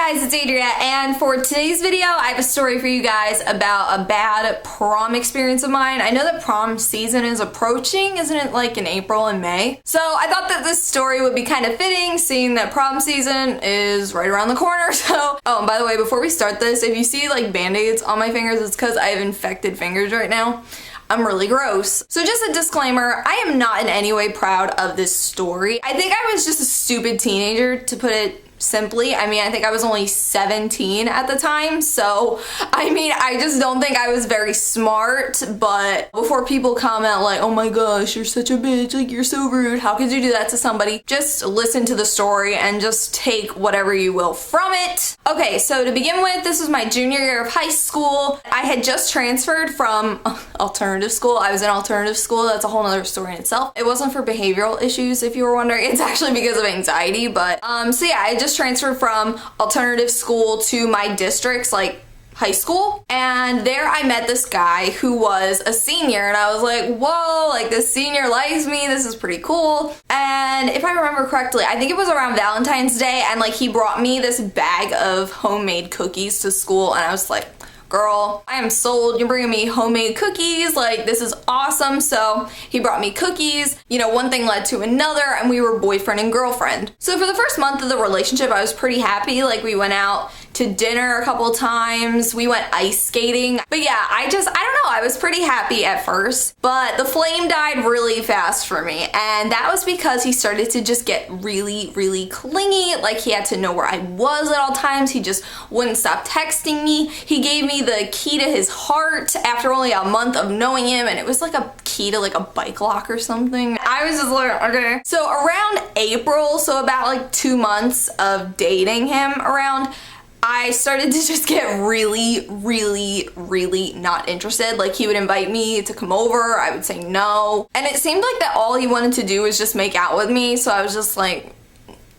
guys, it's Adria, and for today's video I have a story for you guys about a bad prom experience of mine. I know that prom season is approaching, isn't it, like in April and May? So I thought that this story would be kind of fitting, seeing that prom season is right around the corner. So, oh, and by the way, before we start this, if you see like band-aids on my fingers, it's because I have infected fingers right now. I'm really gross. So just a disclaimer, I am not in any way proud of this story. I think I was just a stupid teenager, to put it simply. I mean, I think I was only 17 at the time, so I mean, I just don't think I was very smart. But before people comment like, oh my gosh, you're such a bitch, like you're so rude, how could you do that to somebody, just listen to the story and just take whatever you will from it. Okay, so to begin with, this was my junior year of high school. I had just transferred from alternative school. I was in alternative school. That's a whole nother story in itself. It wasn't for behavioral issues, if you were wondering. It's actually because of anxiety. But so yeah, I just transferred from alternative school to my district's like high school, and there I met this guy who was a senior, and I was like, whoa, like this senior likes me, this is pretty cool. And if I remember correctly, I think it was around Valentine's Day, and like he brought me this bag of homemade cookies to school, and I was like, girl, I am sold. You're bringing me homemade cookies, like this is awesome. So he brought me cookies, you know, one thing led to another, and we were boyfriend and girlfriend. So for the first month of the relationship, I was pretty happy. Like we went out to dinner a couple times, we went ice skating. But yeah, I don't know, I was pretty happy at first, but the flame died really fast for me. And that was because he started to just get really, really clingy. Like he had to know where I was at all times. He just wouldn't stop texting me. He gave me the key to his heart after only a month of knowing him, and it was like a key to like a bike lock or something. I was just like, okay. So around April, so about like 2 months of dating him around, I started to just get really, really, really not interested. Like he would invite me to come over, I would say no. And it seemed like that all he wanted to do was just make out with me, so I was just like,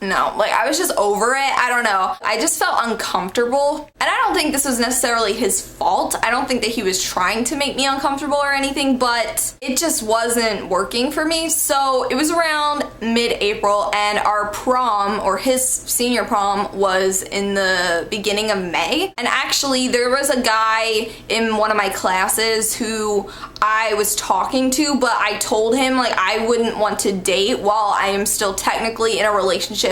no, like I was just over it. I don't know. I just felt uncomfortable. And I don't think this was necessarily his fault. I don't think that he was trying to make me uncomfortable or anything, but it just wasn't working for me. So it was around mid-April, and our prom, or his senior prom, was in the beginning of May. And actually there was a guy in one of my classes who I was talking to, but I told him like I wouldn't want to date while I am still technically in a relationship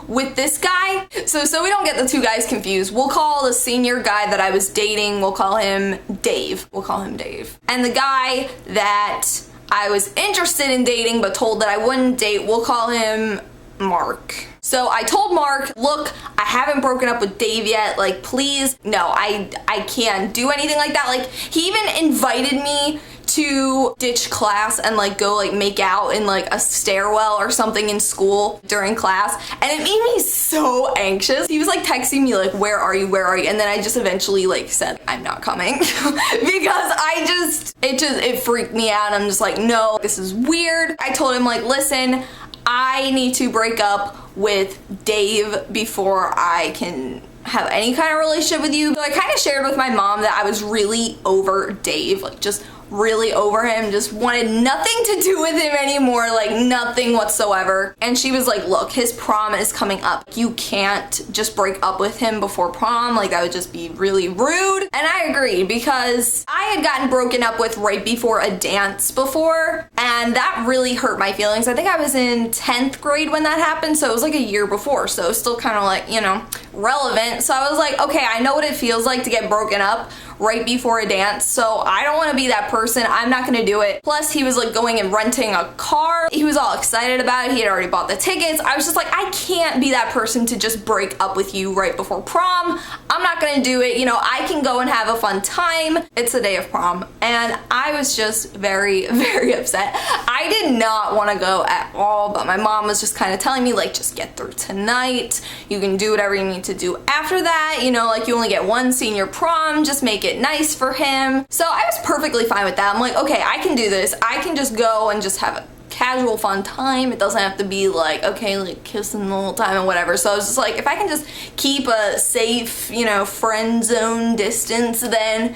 with this guy. So we don't get the two guys confused, we'll call the senior guy that I was dating, we'll call him Dave. We'll call him Dave. And the guy that I was interested in dating but told that I wouldn't date, we'll call him Mark. So I told Mark, look, I haven't broken up with Dave yet, like please, no, I can't do anything like that. Like he even invited me to ditch class and like go like make out in like a stairwell or something in school during class, and it made me so anxious. He was like texting me like, where are you, and then I just eventually like said I'm not coming because it freaked me out. I'm just like, no, this is weird. I told him like, listen, I need to break up with Dave before I can have any kind of relationship with you. So I kind of shared with my mom that I was really over Dave, like just really over him, just wanted nothing to do with him anymore, like nothing whatsoever. And she was like, look, his prom is coming up, you can't just break up with him before prom, like that would just be really rude. And I agreed, because I had gotten broken up with right before a dance before, and that really hurt my feelings. I think I was in 10th grade when that happened, so it was like a year before, so it's still kind of like, you know, relevant. So I was like, okay, I know what it feels like to get broken up right before a dance, so I don't want to be that person. I'm not gonna do it. Plus he was like going and renting a car, he was all excited about it, he had already bought the tickets. I was just like, I can't be that person to just break up with you right before prom. I'm not gonna do it. You know, I can go and have a fun time. It's the day of prom. And I was just very, very upset. I did not want to go at all, but my mom was just kind of telling me like, just get through tonight, you can do whatever you need to do after that, you know, like you only get one senior prom, just make it nice for him. So I was perfectly fine with that. I'm like, okay, I can do this. I can just go and just have a casual fun time. It doesn't have to be like, okay, like kissing the whole time and whatever. So I was just like, if I can just keep a safe, you know, friend zone distance, then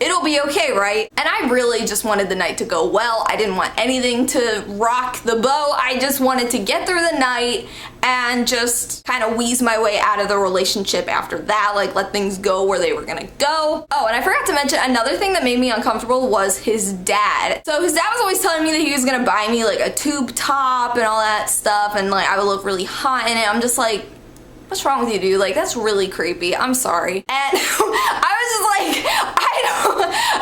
it'll be okay, right? And I really just wanted the night to go well. I didn't want anything to rock the boat. I just wanted to get through the night and just kind of wheeze my way out of the relationship after that, like let things go where they were gonna go. Oh, and I forgot to mention another thing that made me uncomfortable was his dad. So his dad was always telling me that he was gonna buy me like a tube top and all that stuff, and like I would look really hot in it. I'm just like, what's wrong with you, dude? Like, that's really creepy. I'm sorry. And I was just like,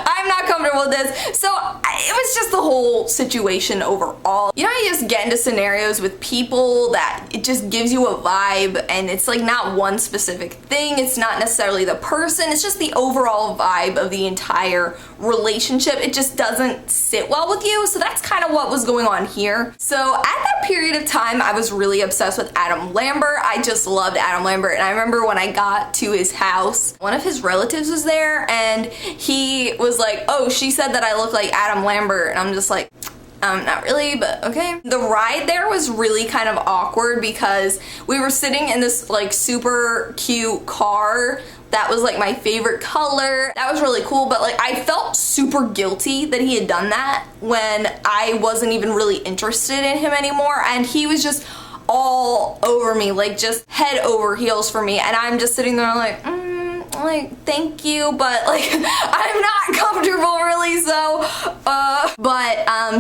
I'm not comfortable with this. So it was just the whole situation overall. You know, you just get into scenarios with people that it just gives you a vibe, and it's like not one specific thing. It's not necessarily the person. It's just the overall vibe of the entire relationship. It just doesn't sit well with you. So that's kind of what was going on here. So at that period of time, I was really obsessed with Adam Lambert. I just loved Adam Lambert. And I remember when I got to his house, one of his relatives was there, and he was like, oh, she said that I look like Adam Lambert. And I'm just like, not really, but okay. The ride there was really kind of awkward because we were sitting in this like super cute car that was like my favorite color. That was really cool, but like I felt super guilty that he had done that when I wasn't even really interested in him anymore, and he was just all over me, like just head over heels for me, and I'm just sitting there like, thank you, but like I'm not comfortable really.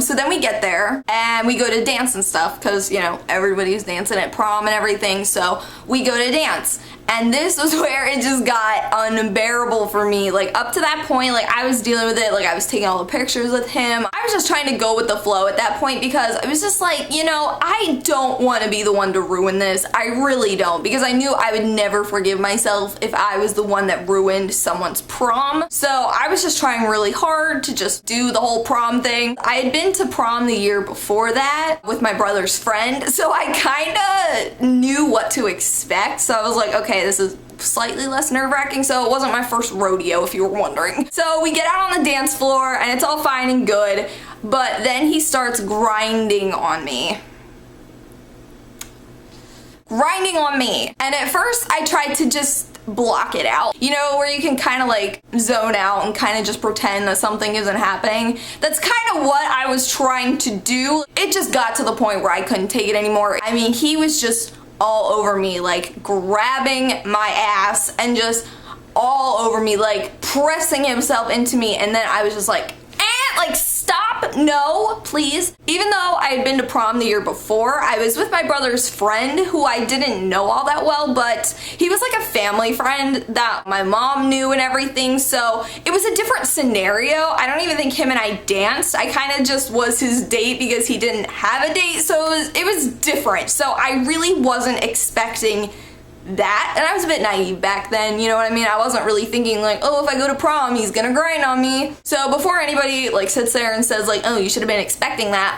So then we get there and we go to dance and stuff because, you know, everybody's dancing at prom and everything, so we go to dance. And this was where it just got unbearable for me. Like up to that point, like I was dealing with it, like I was taking all the pictures with him. I was just trying to go with the flow at that point because I was just like, you know, I don't want to be the one to ruin this. I really don't, because I knew I would never forgive myself if I was the one that ruined someone's prom. So I was just trying really hard to just do the whole prom thing. I had been to prom the year before that with my brother's friend, so I kind of knew what to expect. So I was like, okay, this is slightly less nerve-wracking, so it wasn't my first rodeo, if you were wondering. So we get out on the dance floor and it's all fine and good, but then he starts grinding on me. And at first I tried to just block it out, you know, where you can kind of like zone out and kind of just pretend that something isn't happening. That's kind of what I was trying to do. It just got to the point where I couldn't take it anymore. I mean, he was just all over me, like grabbing my ass and just all over me, like pressing himself into me, and then I was just like, like stop, no, please. Even though I had been to prom the year before, I was with my brother's friend who I didn't know all that well, but he was like a family friend that my mom knew and everything, so it was a different scenario. I don't even think him and I danced. I kind of just was his date because he didn't have a date, so it was different. So I really wasn't expecting that, and I was a bit naive back then, you know what I mean? I wasn't really thinking like, oh, if I go to prom, he's gonna grind on me. So before anybody like sits there and says like, oh, you should have been expecting that,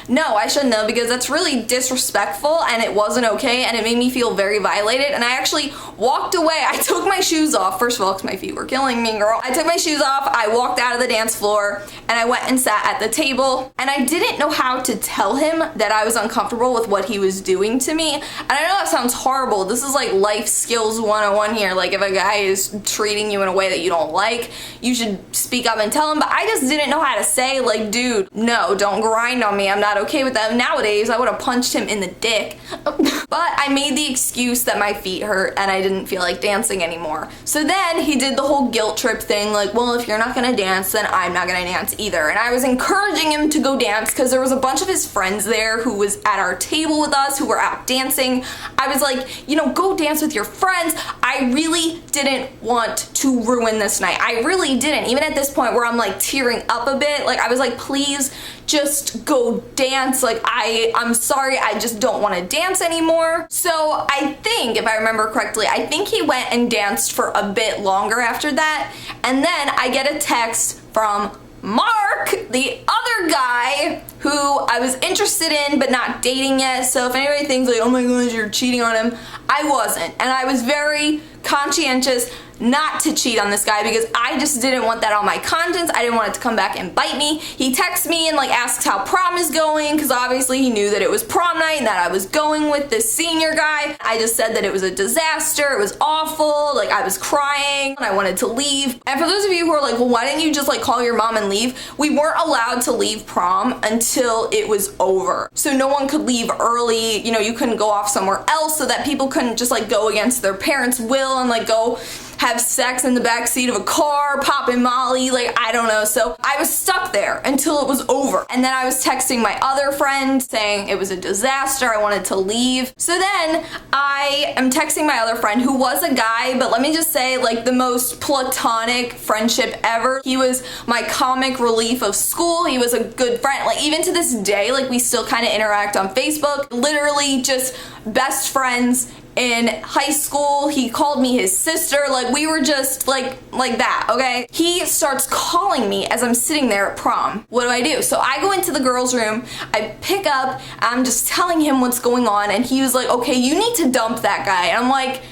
no, I shouldn't have, because that's really disrespectful and it wasn't okay, and it made me feel very violated. And I actually walked away. I took my shoes off, first of all, because my feet were killing me, girl. I took my shoes off, I walked out of the dance floor, and I went and sat at the table, and I didn't know how to tell him that I was uncomfortable with what he was doing to me. And I know that sounds horrible. This is like life skills 101 here. Like if a guy is treating you in a way that you don't like, you should speak up and tell him, but I just didn't know how to say like, dude, no, don't grind on me. I'm not okay with that. Nowadays, I would have punched him in the dick. But I made the excuse that my feet hurt and I didn't feel like dancing anymore. So then he did the whole guilt trip thing, like, well, if you're not gonna dance, then I'm not gonna dance either. And I was encouraging him to go dance because there was a bunch of his friends there who was at our table with us who were out dancing. I was like, you know, go dance with your friends. I really didn't want to ruin this night. I really didn't. Even at this point where I'm like tearing up a bit, like I was like, please just go dance. Like I'm sorry, I just don't want to dance anymore. So I think, if I remember correctly, I think he went and danced for a bit longer after that. And then I get a text from Mark, the other guy, who I was interested in but not dating yet. So if anybody thinks like, oh my gosh, you're cheating on him, I wasn't. And I was very conscientious not to cheat on this guy because I just didn't want that on my conscience. I didn't want it to come back and bite me. He texts me and like asks how prom is going because obviously he knew that it was prom night and that I was going with this senior guy. I just said that it was a disaster, it was awful, like I was crying and I wanted to leave. And for those of you who are like, well, why didn't you just like call your mom and leave? We weren't allowed to leave prom until it was over. So no one could leave early, you know, you couldn't go off somewhere else so that people couldn't just like go against their parents' will and like go have sex in the back seat of a car, popping Molly, like I don't know. So I was stuck there until it was over. And then I was texting my other friend saying it was a disaster, I wanted to leave. So then I am texting my other friend who was a guy, but let me just say like the most platonic friendship ever. He was my comic relief of school. He was a good friend. Like even to this day, like we still kind of interact on Facebook. Literally just best friends in high school. He called me his sister, like we were just like that, okay? He starts calling me as I'm sitting there at prom. What do? So I go into the girls' room, I pick up, I'm just telling him what's going on, and he was like, okay, you need to dump that guy. And I'm like,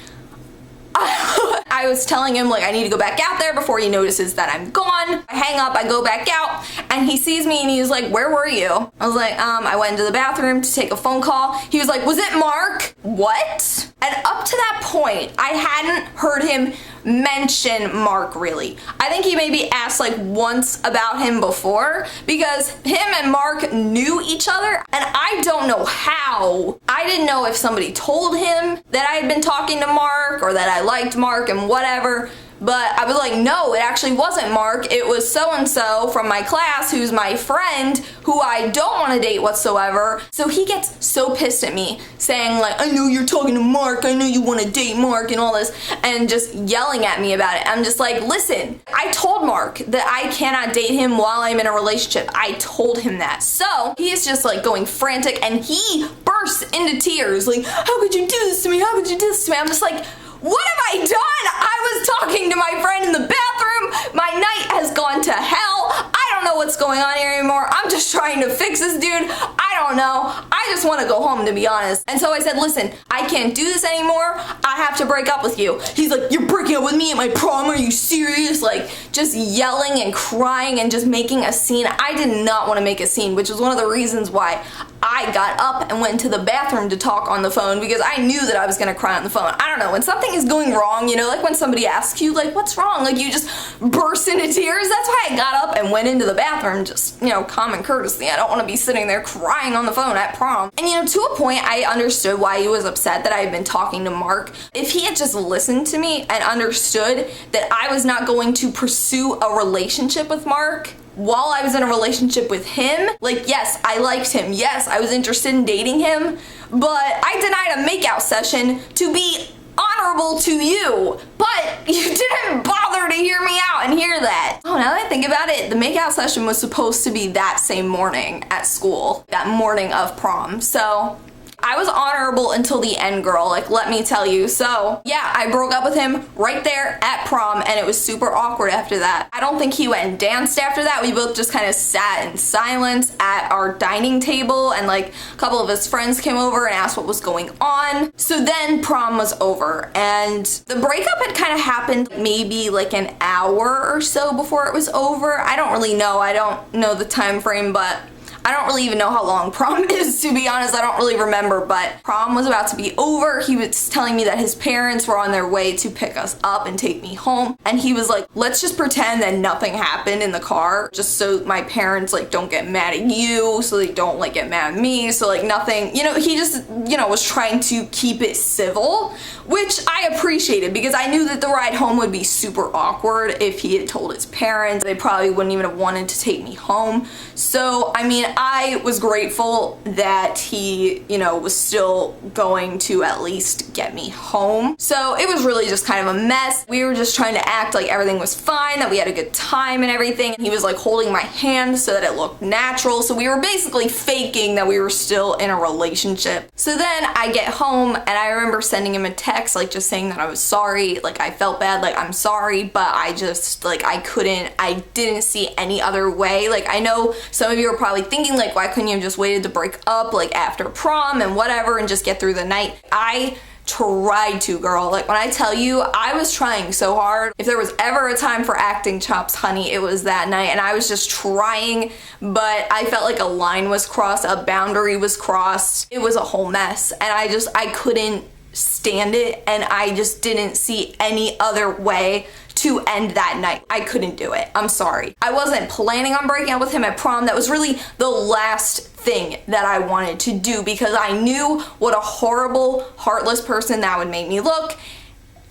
I was telling him like I need to go back out there before he notices that I'm gone. I hang up, I go back out, and he sees me and he was like, where were you? I was like, I went into the bathroom to take a phone call. He was like, was it Mark? What? And up to that point, I hadn't heard him mention Mark really. I think he maybe asked like once about him before because him and Mark knew each other, and I don't know how. I didn't know if somebody told him that I had been talking to Mark or that I liked Mark and whatever. But I was like, no, it actually wasn't Mark. It was so-and-so from my class who's my friend who I don't want to date whatsoever. So he gets so pissed at me saying like, I know you're talking to Mark. I know you want to date Mark and all this, and just yelling at me about it. I'm just like, listen, I told Mark that I cannot date him while I'm in a relationship. I told him that. So he is just like going frantic and he bursts into tears like, how could you do this to me? How could you do this to me? I'm just like, what have I done? I was talking to my friend in the bathroom. My night has gone to hell. I don't know what's going on here anymore. I'm just trying to fix this dude. I don't know. I just want to go home, to be honest. And so I said, listen, I can't do this anymore. I have to break up with you. He's like, you're breaking up with me at my prom? Are you serious? Like just yelling and crying and just making a scene. I did not want to make a scene, which is one of the reasons why I got up and went into the bathroom to talk on the phone because I knew that I was gonna cry on the phone. I don't know, when something is going wrong, you know, like when somebody asks you like, what's wrong? Like you just burst into tears. That's why I got up and went into the bathroom, just, you know, common courtesy. I don't want to be sitting there crying on the phone at prom. And you know, to a point, I understood why he was upset that I had been talking to Mark. If he had just listened to me and understood that I was not going to pursue a relationship with Mark while I was in a relationship with him, like yes, I liked him, yes, I was interested in dating him, but I denied a makeout session to be honorable to you, but you didn't bother to hear me out and hear that. Oh, now that I think about it, the makeout session was supposed to be that same morning at school, that morning of prom, so I was honorable until the end, girl, like let me tell you. So yeah, I broke up with him right there at prom and it was super awkward after that. I don't think he went and danced after that. We both just kind of sat in silence at our dining table and like a couple of his friends came over and asked what was going on. So then prom was over and the breakup had kind of happened maybe like an hour or so before it was over. I don't really know. I don't know the time frame, but I don't really even know how long prom is, to be honest. I don't really remember, but prom was about to be over. He was telling me that his parents were on their way to pick us up and take me home. And he was like, let's just pretend that nothing happened in the car just so my parents like don't get mad at you, so they don't like get mad at me, so like nothing, you know, he just, you know, was trying to keep it civil, which I appreciated because I knew that the ride home would be super awkward if he had told his parents. They probably wouldn't even have wanted to take me home. So, I mean, I was grateful that he, you know, was still going to at least get me home. So it was really just kind of a mess. We were just trying to act like everything was fine, that we had a good time and everything. He was like holding my hand so that it looked natural. So we were basically faking that we were still in a relationship. So then I get home and I remember sending him a text, like just saying that I was sorry, like I felt bad, like I'm sorry, but I just, like I didn't see any other way. Like I know some of you are probably thinking like, why couldn't you have just waited to break up like after prom and whatever and just get through the night? I tried to, girl. Like when I tell you, I was trying so hard. If there was ever a time for acting chops, honey, it was that night, and I was just trying, but I felt like a line was crossed, a boundary was crossed. It was a whole mess, and I couldn't stand it, and I just didn't see any other way to end that night. I couldn't do it. I'm sorry. I wasn't planning on breaking up with him at prom. That was really the last thing that I wanted to do because I knew what a horrible, heartless person that would make me look,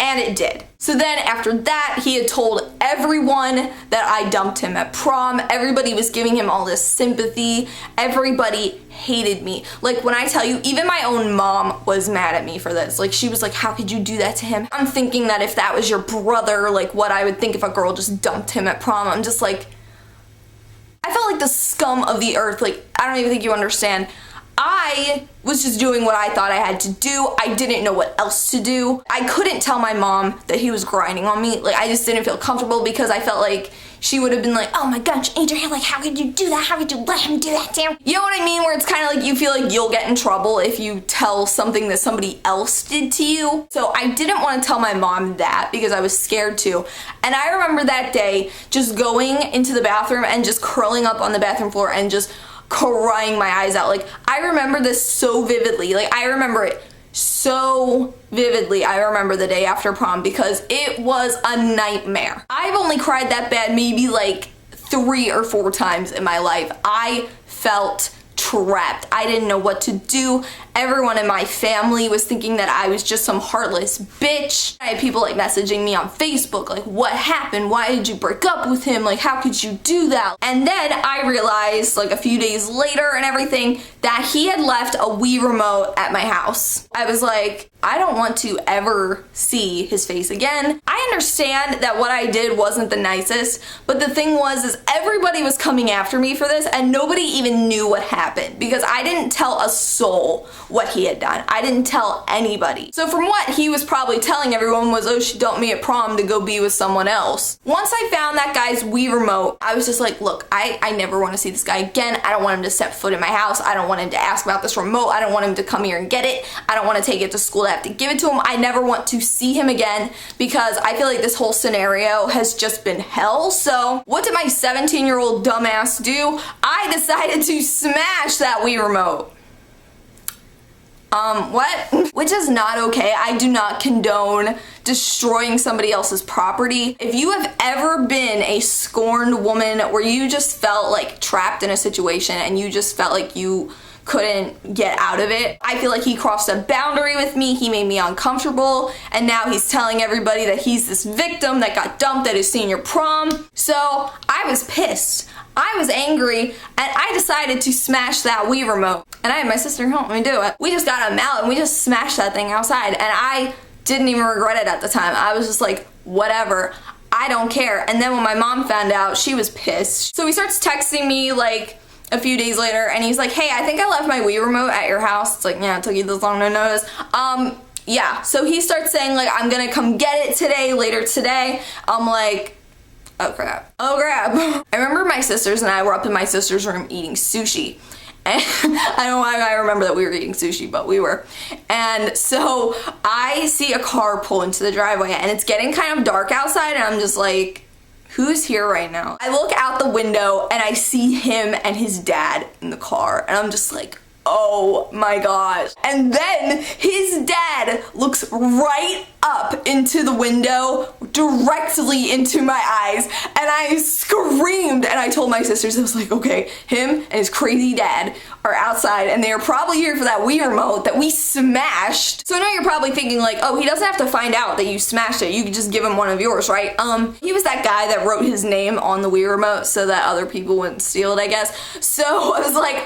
and it did. So then after that, he had told everyone that I dumped him at prom. Everybody was giving him all this sympathy. Everybody hated me. Like when I tell you, even my own mom was mad at me for this. Like she was like, how could you do that to him? I'm thinking that if that was your brother, like what I would think if a girl just dumped him at prom. I'm just like, I felt like the scum of the earth. Like, I don't even think you understand. I was just doing what I thought I had to do. I didn't know what else to do. I couldn't tell my mom that he was grinding on me. Like, I just didn't feel comfortable because I felt like she would have been like, oh my gosh, Adria, like, how could you do that? How could you let him do that to you? You know what I mean? Where it's kind of like you feel like you'll get in trouble if you tell something that somebody else did to you. So I didn't want to tell my mom that because I was scared to. And I remember that day just going into the bathroom and just curling up on the bathroom floor and just crying my eyes out. Like, I remember this so vividly. Like, I remember it so vividly. I remember the day after prom because it was a nightmare. I've only cried that bad maybe like 3 or 4 times in my life. I felt trapped. I didn't know what to do. Everyone in my family was thinking that I was just some heartless bitch. I had people like messaging me on Facebook like, what happened? Why did you break up with him? Like, how could you do that? And then I realized like a few days later and everything that he had left a Wii remote at my house. I was like, I don't want to ever see his face again. I understand that what I did wasn't the nicest, but the thing was is everybody was coming after me for this and nobody even knew what happened because I didn't tell a soul what he had done. I didn't tell anybody. So from what he was probably telling everyone was, oh, she dumped me at prom to go be with someone else. Once I found that guy's Wii remote, I was just like, look, I never want to see this guy again. I don't want him to step foot in my house. I don't want him to ask about this remote. I don't want him to come here and get it. I don't want to take it to school. I have to give it to him. I never want to see him again because I feel like this whole scenario has just been hell. So what did my 17-year-old dumbass do? I decided to smash that Wii remote. What? Which is not okay. I do not condone destroying somebody else's property. If you have ever been a scorned woman where you just felt like trapped in a situation and you just felt like you couldn't get out of it, I feel like he crossed a boundary with me. He made me uncomfortable, and now he's telling everybody that he's this victim that got dumped at his senior prom. So I was pissed. I was angry, and I decided to smash that Wii remote. And I had my sister help me do it. We just got a mallet and we just smashed that thing outside, and I didn't even regret it at the time. I was just like, whatever, I don't care. And then when my mom found out, she was pissed. So he starts texting me like a few days later, and he's like, hey, I think I left my Wii remote at your house. It's like, yeah, it took you this long to notice. Yeah, so he starts saying like, I'm gonna come get it today, later today. I'm like, oh crap, oh crap. I remember my sisters and I were up in my sister's room eating sushi. And I don't know why I remember that we were eating sushi, but we were. And so I see a car pull into the driveway and it's getting kind of dark outside, and I'm just like, who's here right now? I look out the window and I see him and his dad in the car, and I'm just like, oh my gosh. And then his dad looks right up into the window, directly into my eyes, and I screamed, and I told my sisters, I was like, okay, him and his crazy dad are outside, and they are probably here for that Wii remote that we smashed. So I know you're probably thinking like, oh, he doesn't have to find out that you smashed it. You could just give him one of yours, right? He was that guy that wrote his name on the Wii remote so that other people wouldn't steal it, I guess. So I was like,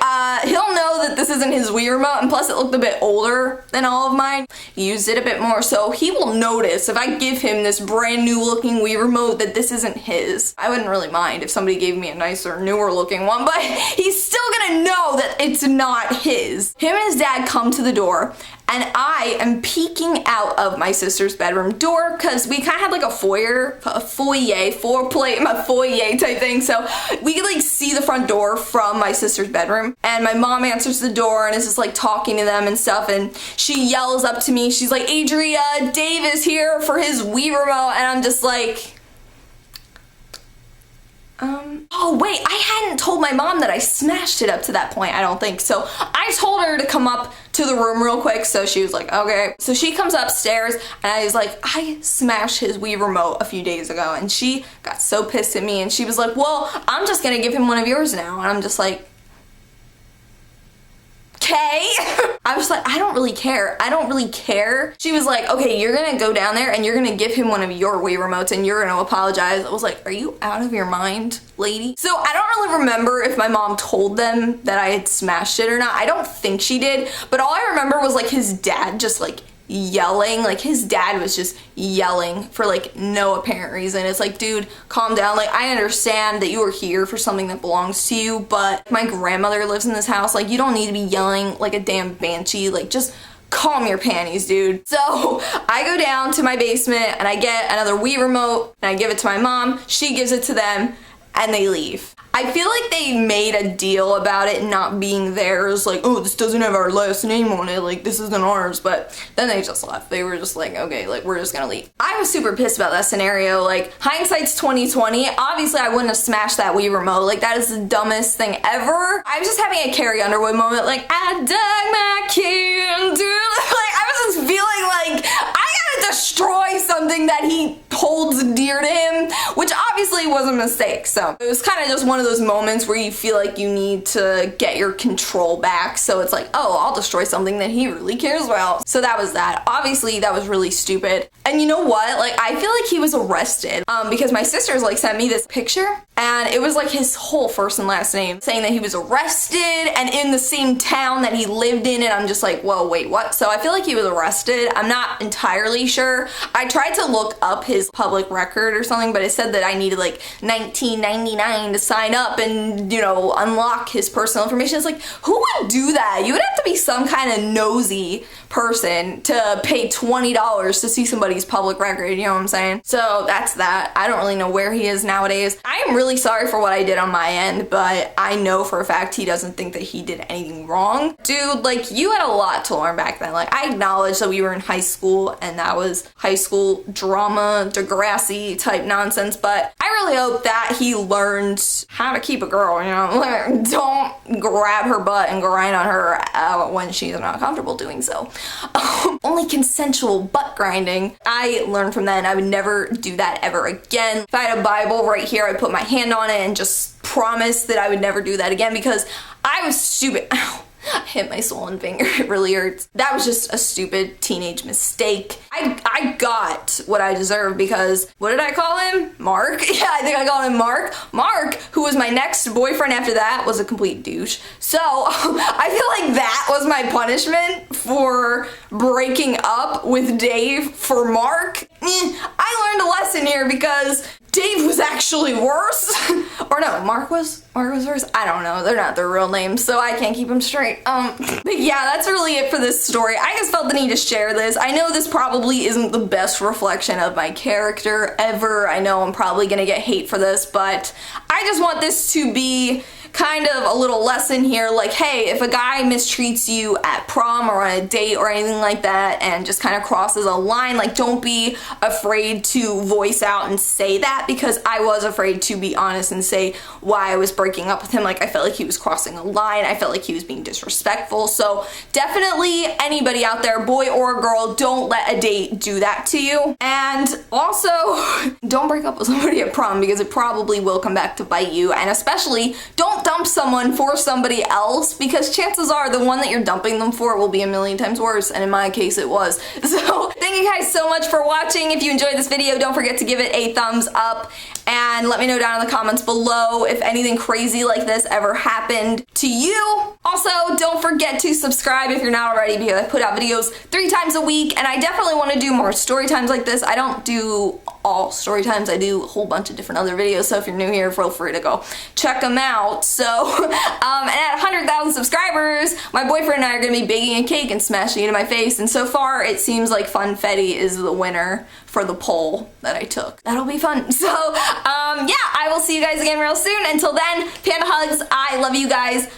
he'll know that this isn't his Wii remote, and plus it looked a bit older than all of mine. He used it a bit more, so he will notice if I give him this brand new looking Wii remote that this isn't his. I wouldn't really mind if somebody gave me a nicer, newer looking one, but he's still gonna know that it's not his. Him and his dad come to the door, and I am peeking out of my sister's bedroom door because we kind of had like a foyer type thing, so we could like see the front door from my sister's bedroom, and my mom answers the door and is just like talking to them and stuff, and she yells up to me, she's like, Adria, Dave is here for his Wii remote, and I'm just like, oh wait, I hadn't told my mom that I smashed it up to that point, I don't think. So I told her to come up to the room real quick, so she was like, okay. So she comes upstairs, and I was like, I smashed his Wii remote a few days ago, and she got so pissed at me, and she was like, well, I'm just gonna give him one of yours now, and I'm just like, okay. I was like, I don't really care. I don't really care. She was like, okay, you're gonna go down there and you're gonna give him one of your Wii remotes and you're gonna apologize. I was like, are you out of your mind, lady? So I don't really remember if my mom told them that I had smashed it or not. I don't think she did, but all I remember was like his dad just like yelling. Like his dad was just yelling for like no apparent reason. It's like, dude, calm down. Like, I understand that you are here for something that belongs to you, but my grandmother lives in this house. Like, you don't need to be yelling like a damn banshee. Like, just calm your panties, dude. So I go down to my basement and I get another Wii remote and I give it to my mom. She gives it to them and they leave. I feel like they made a deal about it not being theirs, like, oh, this doesn't have our last name on it, like, this isn't ours, but then they just left. They were just like, okay, like, we're just gonna leave. I was super pissed about that scenario. Like, hindsight's 2020. Obviously, I wouldn't have smashed that Wii remote. Like, that is the dumbest thing ever. I was just having a Carrie Underwood moment, like, I dug my candle. Like, I was just feeling like, I gotta destroy something that he holds dear to him, which obviously was a mistake. So it was kind of just one of those moments where you feel like you need to get your control back. So it's like, oh, I'll destroy something that he really cares about. So that was that. Obviously, that was really stupid. And you know what? Like, I feel like he was arrested because my sisters like sent me this picture and it was like his whole first and last name saying that he was arrested and in the same town that he lived in, and I'm just like, whoa, wait, what? So I feel like he was arrested. I'm not entirely sure. I tried to look up his public record or something, but it said that I needed like $19.99 to sign up and, you know, unlock his personal information. It's like, who would do that? You would have to be some kind of nosy person to pay $20 to see somebody's public record, you know what I'm saying? So that's that. I don't really know where he is nowadays. I am really sorry for what I did on my end, but I know for a fact he doesn't think that he did anything wrong. Dude, like, you had a lot to learn back then. Like, I acknowledge that we were in high school and that was high school drama, Degrassi type nonsense, but I really hope that he learned how to keep a girl, you know? Like, don't grab her butt and grind on her when she's not comfortable doing so. Only consensual butt grinding. I learned from that and I would never do that ever again. If I had a Bible right here, I'd put my hand on it and just promise that I would never do that again because I was stupid. Ow. I hit my swollen finger, it really hurts. That was just a stupid teenage mistake. I got what I deserved because, what did I call him? Mark? Yeah, I think I called him Mark. Mark, who was my next boyfriend after that, was a complete douche. So, I feel like that was my punishment for breaking up with Dave for Mark. I learned a lesson here because Dave was actually worse. Or no, Mark was worse. I don't know. They're not their real names, so I can't keep them straight. But yeah, that's really it for this story. I just felt the need to share this. I know this probably isn't the best reflection of my character ever. I know I'm probably gonna get hate for this, but I just want this to be kind of a little lesson here, like, hey, if a guy mistreats you at prom or on a date or anything like that and just kind of crosses a line, like, don't be afraid to voice out and say that, because I was afraid to be honest and say why I was breaking up with him. Like, I felt like he was crossing a line. I felt like he was being disrespectful. So definitely anybody out there, boy or girl, don't let a date do that to you. And also, don't break up with somebody at prom because it probably will come back to bite you. And especially, don't dump someone for somebody else, because chances are the one that you're dumping them for will be a million times worse, and in my case it was. So thank you guys so much for watching. If you enjoyed this video, don't forget to give it a thumbs up, and let me know down in the comments below if anything crazy like this ever happened to you. Also, don't forget to subscribe if you're not already, because I put out videos 3 times a week, and I definitely want to do more story times like this. I don't do all story times, I do a whole bunch of different other videos, so if you're new here, feel free to go check them out. So, and at 100,000 subscribers, my boyfriend and I are going to be baking a cake and smashing it in my face, and so far it seems like Funfetti is the winner for the poll that I took. That'll be fun. So, yeah, I will see you guys again real soon. Until then, panda hugs, I love you guys.